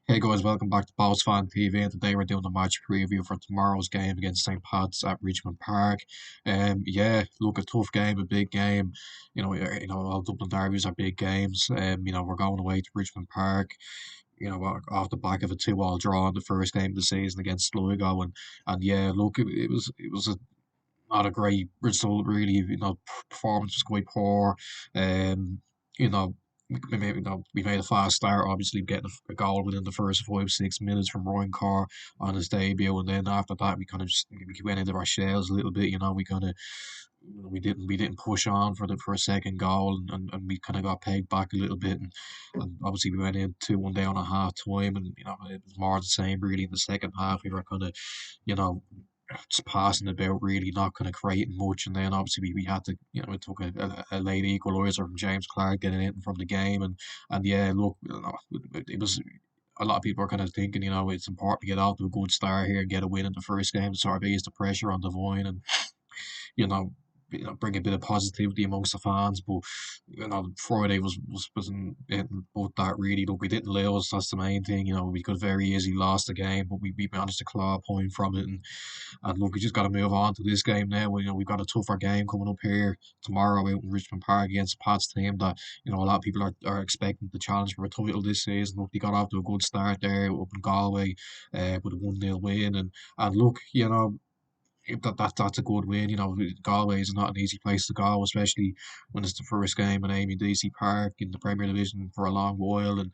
Hey guys, welcome back to Boss Fan TV. And today we're doing the match preview for tomorrow's game against St. Pat's at Richmond Park. Yeah, look, a tough game, a big game. All Dublin derbies are big games. We're going away to Richmond Park. Off the back of a 2-all draw in the first game of the season against Sligo, and yeah, look, it was not a great result really. Performance was quite poor. You know, we made a fast start, obviously getting a goal within the first 5 6 minutes from Ryan Carr on his debut, and then after that we kind of just we went into our shells a little bit. We kind of we didn't push on for a second goal, and we kind of got pegged back a little bit, and obviously we went in 2-1 down at half time, and it was more the same really in the second half. We were kind of you know just passing about, really not kind of creating much. And then obviously we had to, it took a late equaliser from James Clark getting in from the game. And yeah, look, it was. A lot of people are kind of thinking, it's important to get out to a good start here and get a win in the first game to sort of ease the pressure on Devine and you know, bring a bit of positivity amongst the fans. But Friday wasn't anything but that really. Look, we didn't lose. That's the main thing. We could very easily lost the game, but we managed to claw a point from it. And look, we just got to move on to this game now. We've got a tougher game coming up here tomorrow out in Richmond Park against Pat's team that a lot of people are expecting to challenge for a title this season. Look, they got off to a good start there up in Galway with a 1-0 win, and look, that's a good win. Galway is not an easy place to go, especially when it's the first game in Amy DC Park in the Premier Division for a long while, and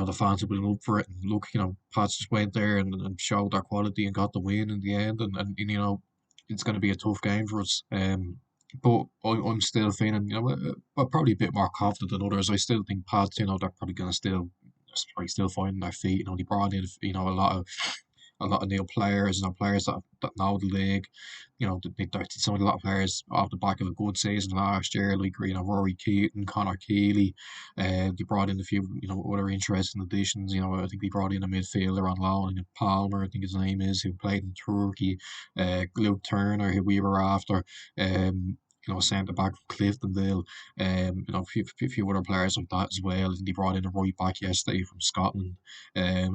the fans have been up for it. And look, Pats just went there and showed their quality and got the win in the end, and it's going to be a tough game for us. But I'm still feeling, well, probably a bit more confident than others. I still think Pats, they're probably going to still finding their feet. They brought in, a lot of new players, players that know the league. They signed a lot of players off the back of a good season last year, like Rory Keaton, Connor Keeley. They brought in a few other interesting additions. I think they brought in a midfielder on loan, Palmer, I think his name is, who played in Turkey. Luke Turner, who we were after. Centre back from Cliftonville. A few other players like that as well. And they brought in a right back yesterday from Scotland.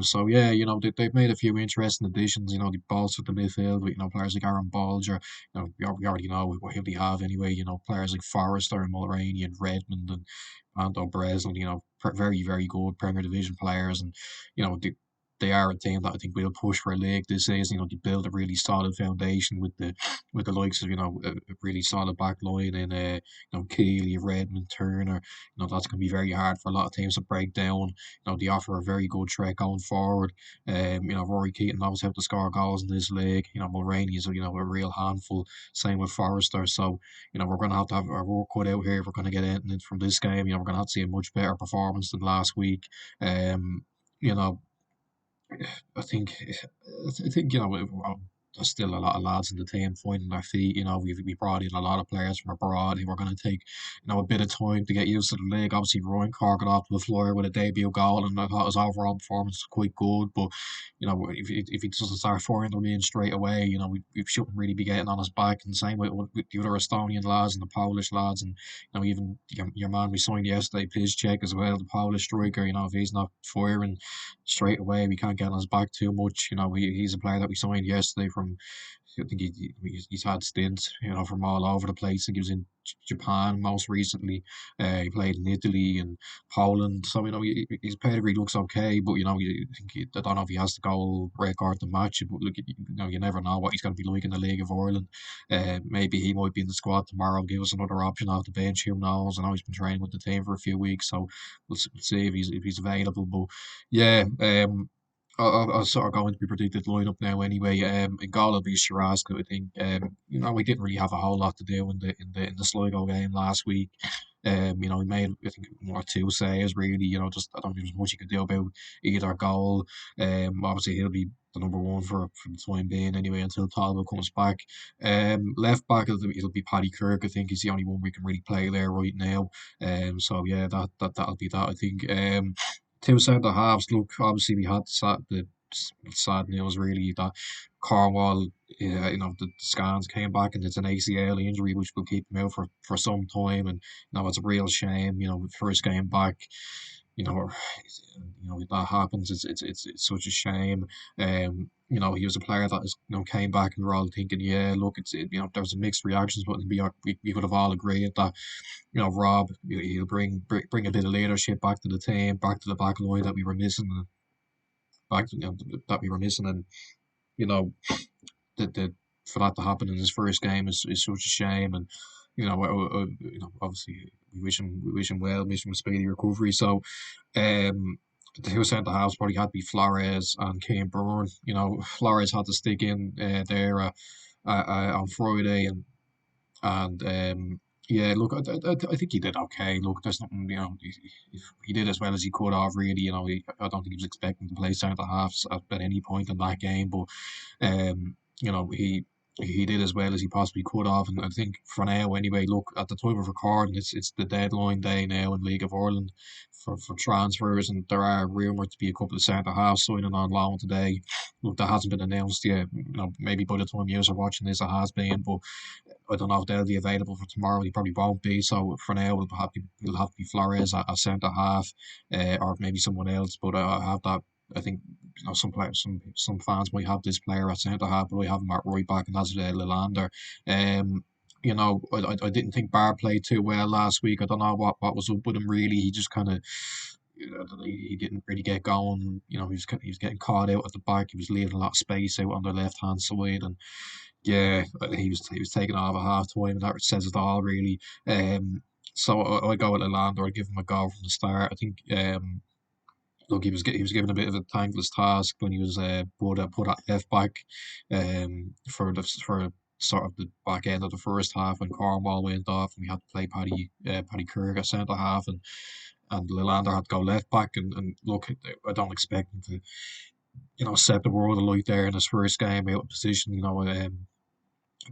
So yeah, they've made a few interesting additions. They bolstered the midfield with players like Aaron Bolger. We already know what he'll have anyway. Players like Forrester and Mulroney and Redmond and Anto Breslin. Very very good Premier Division players, and they are a team that I think will push for a league this season. They build a really solid foundation with the likes of a really solid back line and Keeley, Redmond, Turner. That's going to be very hard for a lot of teams to break down. They offer a very good threat going forward. Rory Keaton knows how to score goals in this league. Mulroney is a real handful. Same with Forrester. So we're going to have our work cut out here if we're going to get anything from this game. We're going to have to see a much better performance than last week. You know, I think there's still a lot of lads in the team finding their feet. We brought in a lot of players from abroad who are going to take a bit of time to get used to the league. Obviously, Ryan Carr got off to a flyer with a debut goal, and I thought his overall performance was quite good. But if he doesn't start firing them in straight away, we shouldn't really be getting on his back. And same with the other Estonian lads and the Polish lads, and even your man we signed yesterday, Piszczek as well, the Polish striker. If he's not firing straight away. We can't get on his back too much. He's a player that we signed yesterday from. I think he's had stints, from all over the place. I think he was in Japan most recently. He played in Italy and Poland. So his pedigree looks okay, but I don't know if he has the goal record to match it. But look, you never know what he's going to be like in the League of Ireland. Maybe he might be in the squad tomorrow. Give us another option off the bench. Who knows? I know he's been training with the team for a few weeks, so we'll see if he's available. But yeah, I'll sort of go into the predicted lineup now anyway. In goal will be Shirazka. I think we didn't really have a whole lot to do in the Sligo game last week. He made I think one or two saves really. Just I don't think there's much you could do about either goal. Obviously he'll be the number one for the time being anyway until Talbot comes back. Left back it'll be Paddy Kirk. I think he's the only one we can really play there right now. So yeah, that'll be that. I think. Two centre halves. Look, obviously we had the sad news really that Cornwall, the scans came back and it's an ACL injury which will keep him out for some time, and it's a real shame. First game back, you know, that happens. It's such a shame. He was a player that came back and we're all thinking, yeah, look, there was mixed reactions, but we could have all agreed that Rob, he'll bring a bit of leadership back to the team, back to the back line that we were missing, that we were missing, and you know the for that to happen in his first game is such a shame, and obviously we wish him well, wish him a speedy recovery. So, the two centre halves probably had to be Flores and Kane Byrne. Flores had to stick in there on Friday, and yeah, look, I think he did okay. Look, there's nothing, he did as well as he could have, really. I don't think he was expecting to play centre halves at any point in that game, but he did as well as he possibly could have, and I think for now anyway. Look, at the time of recording, it's the deadline day now in League of Ireland for transfers, and there are rumoured to be a couple of centre halves signing on loan today. Look, that hasn't been announced yet. Maybe by the time you are watching this, it has been, but I don't know if they'll be available for tomorrow. He probably won't be. So for now, it'll have to be Flores at centre half, or maybe someone else. But I have that. I think some players, some fans might have this player at centre half, but I have him at right back, and that's Lelander. I didn't think Barr played too well last week. I don't know what was up with him really. He just kind of. He didn't really get going. He was getting caught out at the back. He was leaving a lot of space out on the left hand side, and yeah, he was taking over half time, and that says it all really. So I go with Orlando. I give him a go from the start. I think look, he was given a bit of a thankless task when he was put at left back, for sort of the back end of the first half when Cornwall went off and we had to play Paddy Kirk at centre half, and Lilander had to go left back, and look, I don't expect him to set the world alight there in his first game out of position.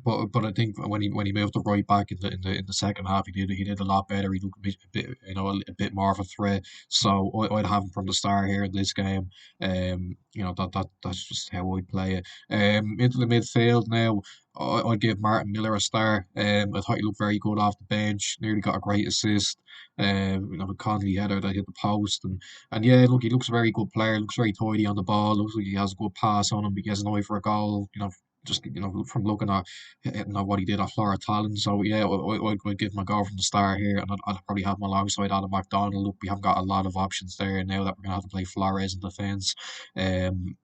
But I think when he moved to right back in the second half, he did a lot better. He looked a bit more of a threat. So I'd have him from the start here in this game. That's just how I'd play it. Into the midfield now, I'd give Martin Miller a star. I thought he looked very good off the bench. Nearly got a great assist. The Conley header that hit the post, and yeah, look, he looks a very good player. Looks very tidy on the ball. Looks like he has a good pass on him. He has an eye for a goal. Just from looking at what he did at Flora Talent. So yeah, I'd give him a go from the start here, and I'd probably have him alongside Adam McDonald. Look, we haven't got a lot of options there now that we're gonna have to play Flores in defence,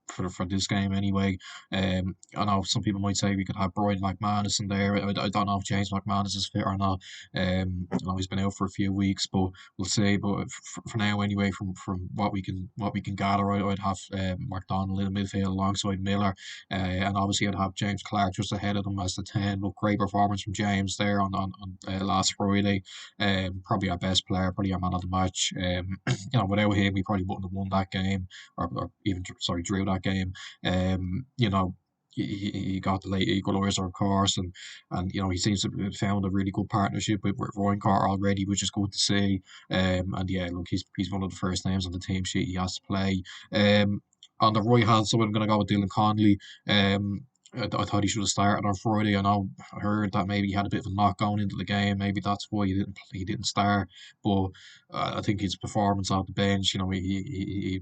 for this game anyway. I know some people might say we could have Brian McManus in there. I don't know if James McManus is fit or not. He's been out for a few weeks, but we'll see. But for now anyway, from what we can gather, I'd have McDonald in the midfield alongside Miller. And obviously I'd have James Clark just ahead of them as the 10. Look, great performance from James there on last Friday. Probably our best player, probably our man of the match. Without him, we probably wouldn't have won that game, or even, sorry, drew that game. He got the late equaliser, of course, and he seems to have found a really good partnership with Ryan Carter already, which is good to see. And yeah, look, he's one of the first names on the team sheet. He has to play. On the right hand side, I'm going to go with Dylan Conley. I thought he should have started on Friday. I heard that maybe he had a bit of a knock going into the game. Maybe that's why he didn't start. But I think his performance off the bench, he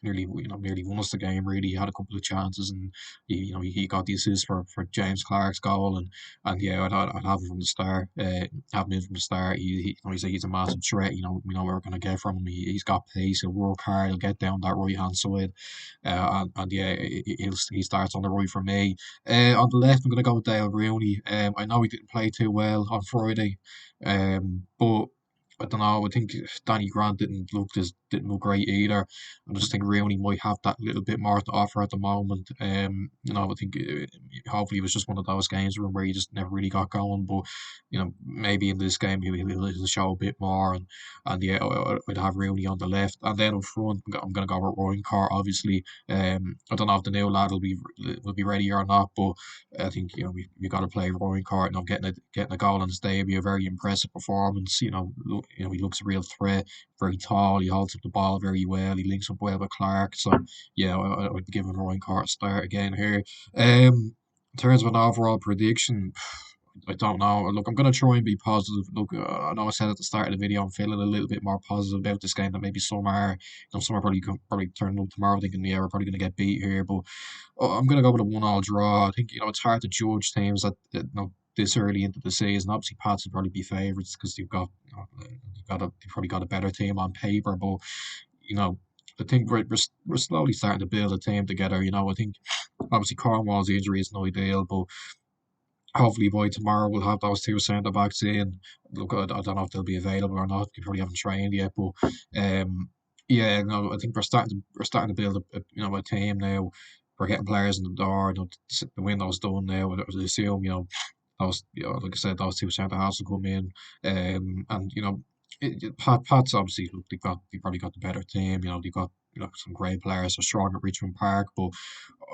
nearly won us the game. Really, he had a couple of chances, and he got the assist for James Clark's goal. And yeah, I'd have him from the start. Have him in from the start. He's a massive threat. We know what we're going to get from him. He's got pace. He'll work hard. He'll get down that right hand side. And yeah, he starts on the right for me. On the left, I'm going to go with Dale Rooney. I know he didn't play too well on Friday, but I don't know. I think Danny Grant didn't look great either. I just think Rooney might have that little bit more to offer at the moment. I think hopefully it was just one of those games where he just never really got going. But maybe in this game he'll show a bit more. And yeah, I'd have Rooney on the left, and then up front I'm gonna go with Ryan Carr. Obviously, I don't know if the new lad will be ready or not, but I think we got to play Ryan Carr. Getting a goal on his debut, a very impressive performance. He looks a real threat, very tall. He holds up the ball very well. He links up well with Clark. So yeah, I'd be giving Ryan Carr a start again here. In terms of an overall prediction, I don't know. Look, I'm going to try and be positive. Look, I know I said at the start of the video I'm feeling a little bit more positive about this game than maybe some are. Some are probably turning up tomorrow thinking, yeah, we're probably going to get beat here. But I'm going to go with a one-all draw. I think it's hard to judge teams this early into the season. Obviously, Pats will probably be favourites because they've probably got a better team on paper. But you know, I think we're slowly starting to build a team together. I think obviously Cornwall's injury isn't ideal, but hopefully by tomorrow we'll have those two centre backs in. Look, I don't know if they'll be available or not. They probably haven't trained yet, but yeah, no, I think we're starting to build a team now. We're getting players in the door. The window's done now. I assume like I said, those two centre halves will come in. And Pat's obviously look, they probably got the better team. They got some great players. They're strong at Richmond Park, but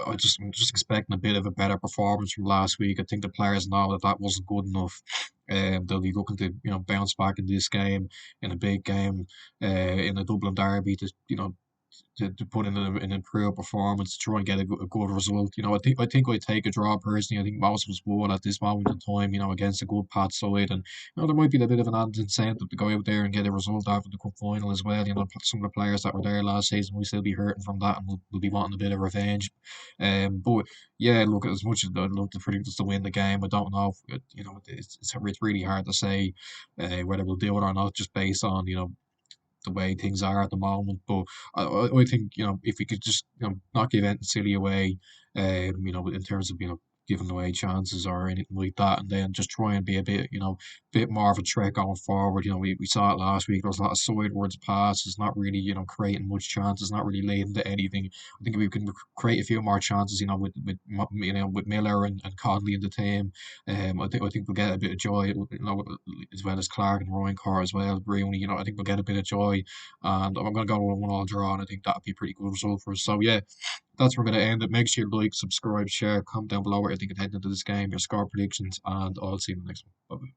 I'm just expecting a bit of a better performance from last week. I think the players know that that wasn't good enough. They'll be looking to bounce back in this game, in a big game, in the Dublin Derby to put in an improved performance, to try and get a good result. I think I'd take a draw personally. I think most of us would at this moment in time. Against a good Pat side, and there might be a bit of an added incentive to go out there and get a result after the cup final as well. Some of the players that were there last season will still be hurting from that, and will be wanting a bit of revenge. But yeah, look, as much as I'd love to predict us to win the game, I don't know. It's really hard to say whether we'll do it or not, just based on the way things are at the moment. But I think if we could just not give anything silly away, in terms of giving away chances or anything like that, and then just try and be a bit more of a threat going forward. We saw it last week. There was a lot of sidewards passes, not really creating much chances, not really leading to anything. I think if we can create a few more chances, with Miller and Conley in the team, I think we'll get a bit of joy, as well as Clark and Ryan Carr as well. Bruni, I think we'll get a bit of joy, and I'm going to go with a one-all draw, and I think that'd be a pretty good result for us. So yeah, that's where we're going to end it. Make sure you like, subscribe, share, comment down below what you think heading into this game, your score predictions, and I'll see you in the next one. Bye.